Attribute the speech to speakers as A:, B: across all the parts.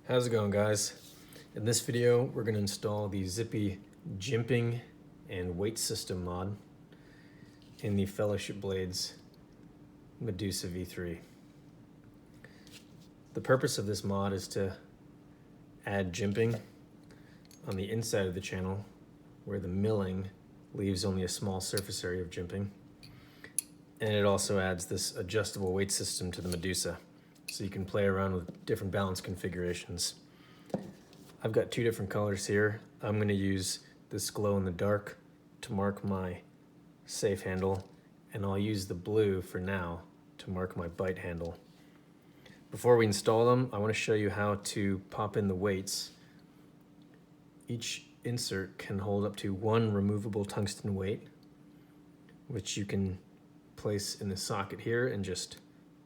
A: How's it going, guys? In this video, we're going to install the Zippy Jimping and weight system mod in the Fellowship Blades Medusa V3. The purpose of this mod is to add jimping on the inside of the channel where the milling leaves only a small surface area of jimping. And it also adds this adjustable weight system to the Medusa, so you can play around with different balance configurations. I've got two different colors here. I'm going to use this glow in the dark to mark my safe handle, and I'll use the blue for now to mark my bite handle. Before we install them, I want to show you how to pop in the weights. Each insert can hold up to one removable tungsten weight, which you can place in the socket here and just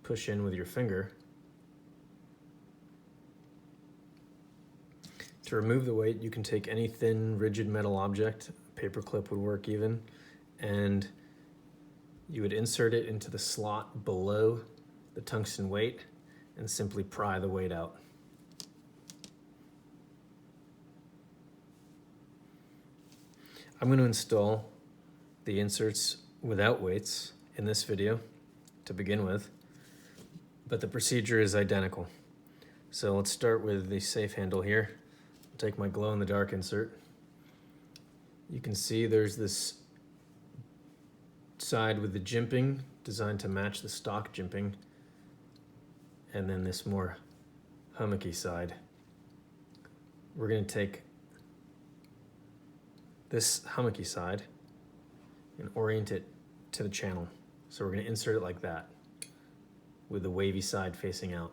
A: push in with your finger. To remove the weight, you can take any thin, rigid metal object, a paper clip would work even, and you would insert it into the slot below the tungsten weight and simply pry the weight out. I'm going to install the inserts without weights in this video to begin with, but the procedure is identical. So let's start with the safe handle here. I'll take my glow in the dark insert. You can see there's this side with the jimping designed to match the stock jimping, and then this more hummocky side. We're going to take this hummocky side and orient it to the channel. So we're going to insert it like that, with the wavy side facing out.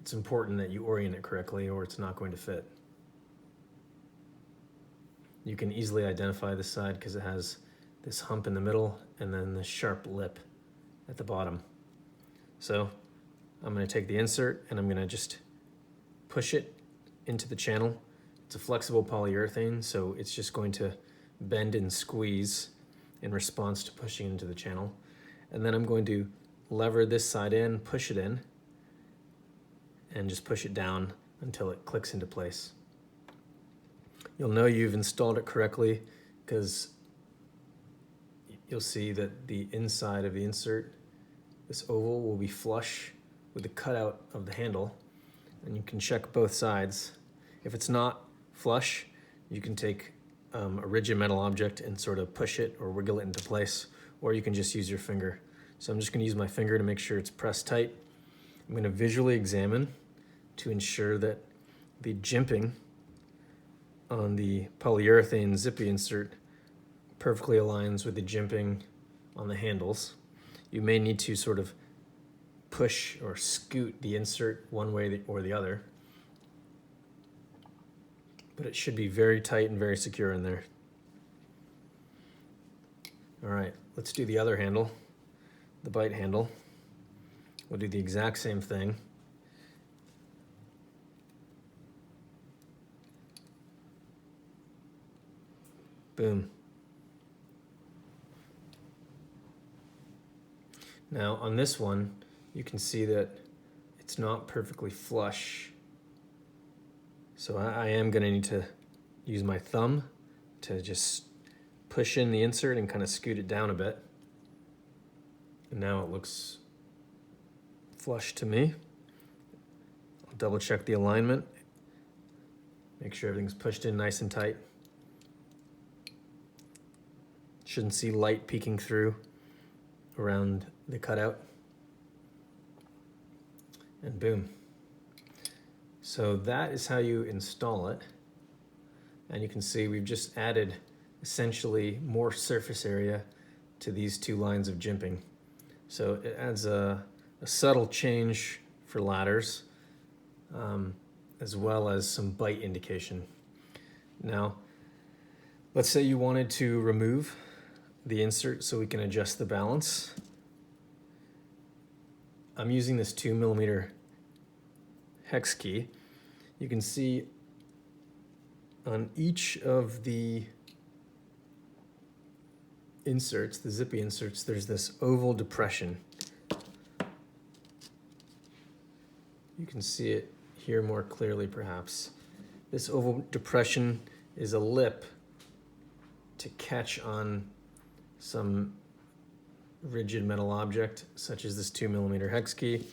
A: It's important that you orient it correctly or it's not going to fit. You can easily identify this side because it has this hump in the middle and then this sharp lip at the bottom. So I'm going to take the insert and I'm going to just push it into the channel. It's a flexible polyurethane, so it's just going to bend and squeeze in response to pushing into the channel. And then I'm going to lever this side in, push it in, and just push it down until it clicks into place. You'll know you've installed it correctly because you'll see that the inside of the insert, this oval, will be flush with the cutout of the handle, and you can check both sides. If it's not flush, you can take a rigid metal object and sort of push it or wiggle it into place, or you can just use your finger. So I'm just going to use my finger to make sure it's pressed tight. I'm going to visually examine to ensure that the jimping on the polyurethane Zippy insert perfectly aligns with the jimping on the handles. You may need to sort of push or scoot the insert one way or the other, but it should be very tight and very secure in there. All right, let's do the other handle, the bite handle. We'll do the exact same thing. Boom. Now on this one, you can see that it's not perfectly flush. So I am going to need to use my thumb to just push in the insert and kind of scoot it down a bit. And now it looks flush to me. I'll double check the alignment. Make sure everything's pushed in nice and tight. Shouldn't see light peeking through around the cutout. And boom. So that is how you install it. And you can see we've just added essentially more surface area to these two lines of jimping. So it adds a subtle change for ladders, as well as some bite indication. Now, let's say you wanted to remove the insert so we can adjust the balance. I'm using this 2mm hex key. You can see on each of the inserts, the Zippy inserts, there's this oval depression. You can see it here more clearly perhaps. This oval depression is a lip to catch on some rigid metal object, such as this 2mm hex key,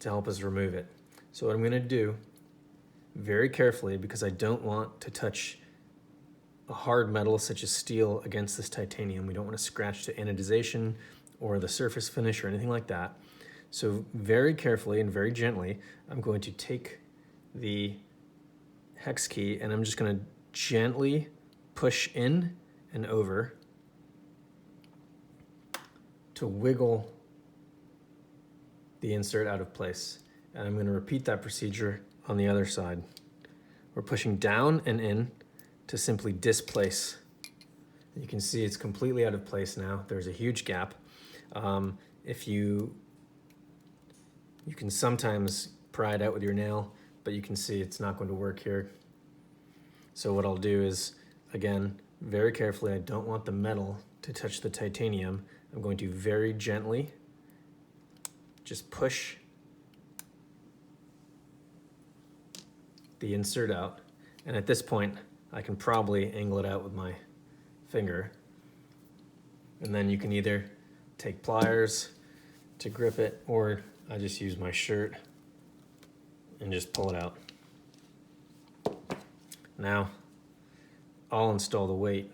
A: to help us remove it. So what I'm going to do, very carefully, because I don't want to touch a hard metal such as steel against this titanium. We don't want to scratch to anodization or the surface finish or anything like that. So very carefully and very gently, I'm going to take the hex key and I'm just going to gently push in and over to wiggle the insert out of place. And I'm going to repeat that procedure on the other side. We're pushing down and in to simply displace. You can see it's completely out of place now. There's a huge gap. If you can sometimes pry it out with your nail, but you can see it's not going to work here. So what I'll do is, again, very carefully, I don't want the metal to touch the titanium. I'm going to very gently just push the insert out. And at this point, I can probably angle it out with my finger. And then you can either take pliers to grip it, or I just use my shirt and just pull it out. Now, I'll install the weight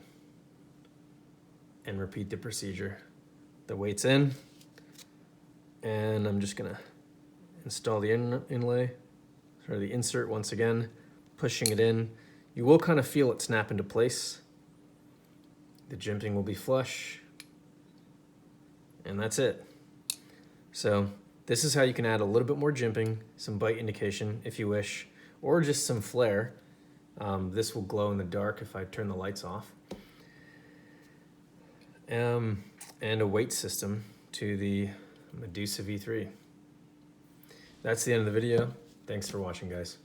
A: and repeat the procedure. The weight's in, and I'm just gonna install the inlay, or the insert once again, pushing it in. You will kind of feel it snap into place. The jimping will be flush, and that's it. So this is how you can add a little bit more jimping, some bite indication if you wish, or just some flare. This will glow in the dark if I turn the lights off. And a weight system to the Medusa V3. That's the end of the video. Thanks for watching, guys.